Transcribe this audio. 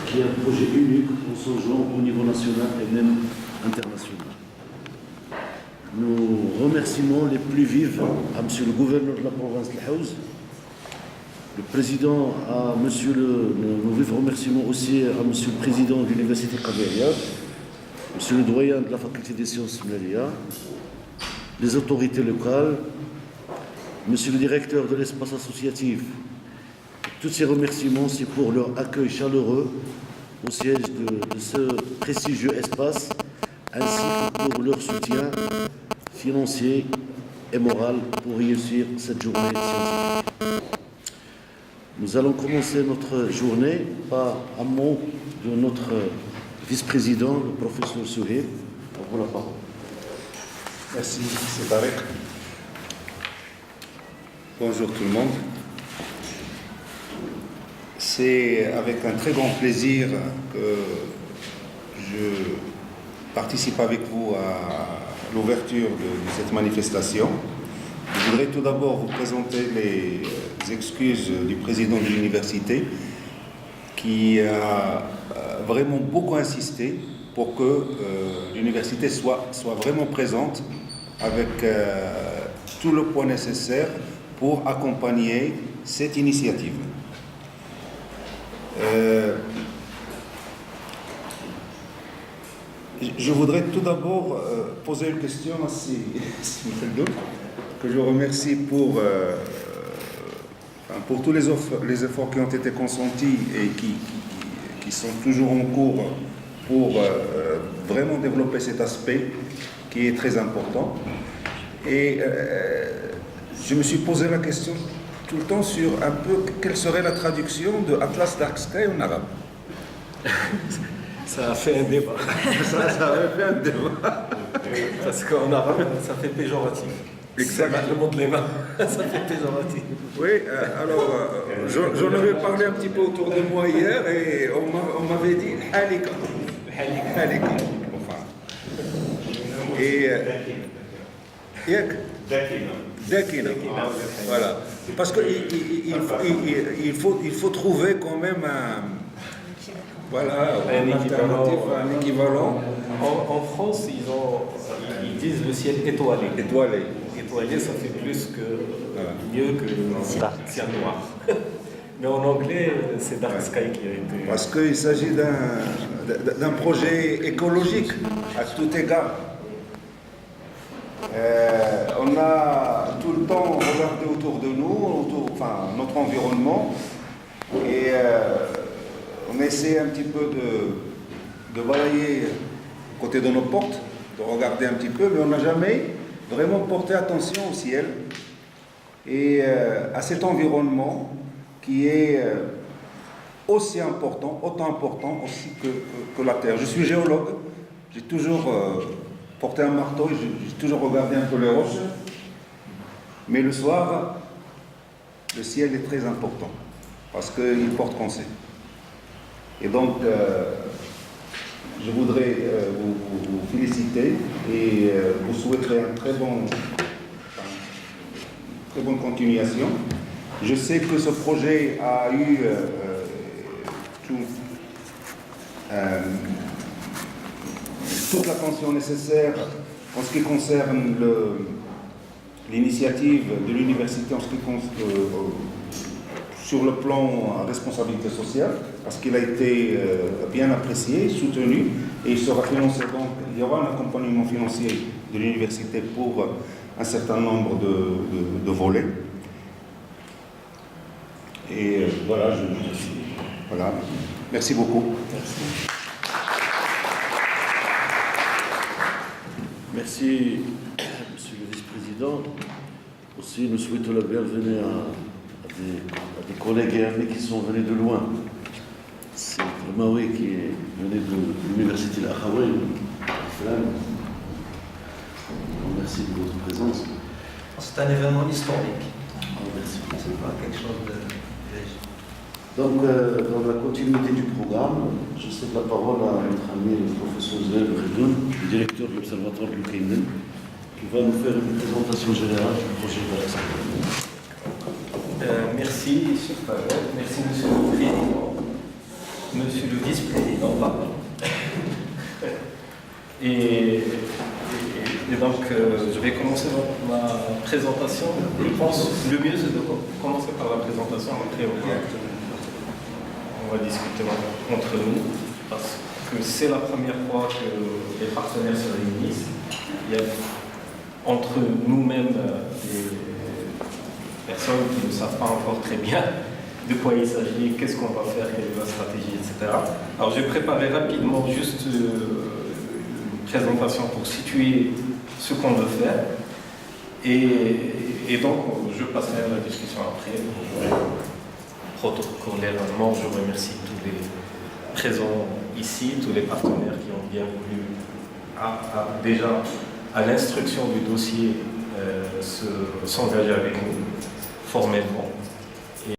qui est un projet unique en son genre au niveau national et même international. Nous remercions les plus vifs à M. le gouverneur de la province de Haouz, le président, nos vifs remerciements aussi à M. le président de l'université Qadiriyya, M. le doyen de la faculté des sciences Mlalia, les autorités locales, M. le directeur de l'espace associatif. Tous ces remerciements, c'est pour leur accueil chaleureux au siège de ce prestigieux espace, ainsi que pour leur soutien financier et moral pour réussir cette journée scientifique. Nous allons commencer notre journée par un mot de notre vice-président, le professeur Souhaib. À vous la parole. Merci, c'est Tarek. Bonjour tout le monde. C'est avec un très grand plaisir que je participe avec vous à l'ouverture de cette manifestation. Je voudrais tout d'abord vous présenter les excuses du président de l'université qui a vraiment beaucoup insisté pour que l'université soit vraiment présente avec tout le poids nécessaire pour accompagner cette initiative. Je voudrais tout d'abord poser une question à Simon, que je remercie pour tous les efforts qui ont été consentis et qui sont toujours en cours pour vraiment développer cet aspect qui est très important. Et je me suis posé la question tout le temps sur un peu quelle serait la traduction de Atlas Dark Sky en arabe. Ça a fait un débat. ça a fait un débat. Parce qu'en arabe, ça fait péjoratif. Exactement. Je montre les mains, ça fait péjoratif. Oui, alors j'en avais parlé un petit peu autour de moi hier et on m'avait dit halika. Halika. Enfin. Et Dakina. Voilà. Parce qu'il faut trouver quand même un équivalent. En France, ils disent le ciel étoilé. Étoilé, ça fait mieux que ciel noir. Mais en anglais, c'est Dark Sky qui a été... Parce qu'il s'agit d'un projet écologique à tout égard. On a tout le temps regardé autour de nous, notre environnement, et on essaie un petit peu de balayer à côté de nos portes, de regarder un petit peu, mais on n'a jamais vraiment porté attention au ciel et à cet environnement qui est aussi important, autant important aussi que la Terre. Je suis géologue, j'ai toujours porté un marteau et j'ai toujours regardé un peu les roches, mais le soir, le ciel est très important parce qu'il porte conseil. Et donc, je voudrais vous féliciter et vous souhaiter une très bonne continuation. Je sais que ce projet a eu toute l'attention nécessaire en ce qui concerne l'initiative de l'université sur le plan responsabilité sociale, parce qu'il a été bien apprécié, soutenu, et il sera financé. Donc, il y aura un accompagnement financier de l'université pour un certain nombre de volets. Et voilà, voilà. Merci beaucoup. Merci. Merci, Monsieur le Vice-président. Aussi, nous souhaitons la bienvenue à des collègues et amis qui sont venus de loin. C'est Maoui qui est venu de l'université de l'Akhawaï. Merci de votre présence. C'est un événement historique. Merci. C'est pas quelque chose de léger. Donc, dans la continuité du programme, je cède la parole à notre ami le professeur Zouhaib Redoun, le directeur de l'Observatoire du Kaimen, qui va nous faire une présentation générale du projet de Merci, cher Fawad. Merci, Monsieur le Président. Monsieur le vice-président, pardon. Et donc, je vais commencer ma présentation. Je pense que le mieux, c'est de commencer par la présentation. Après, on va discuter entre nous, parce que c'est la première fois que les partenaires se réunissent. Il y a entre nous-mêmes des personnes qui ne savent pas encore très bien de quoi il s'agit, qu'est-ce qu'on va faire, quelle est la stratégie, etc. Alors, j'ai préparé rapidement juste une présentation pour situer ce qu'on veut faire. Et donc, je passerai à la discussion après. Protocolairement, je remercie tous les présents ici, tous les partenaires qui ont bien voulu, déjà à l'instruction du dossier, s'engager avec nous formellement.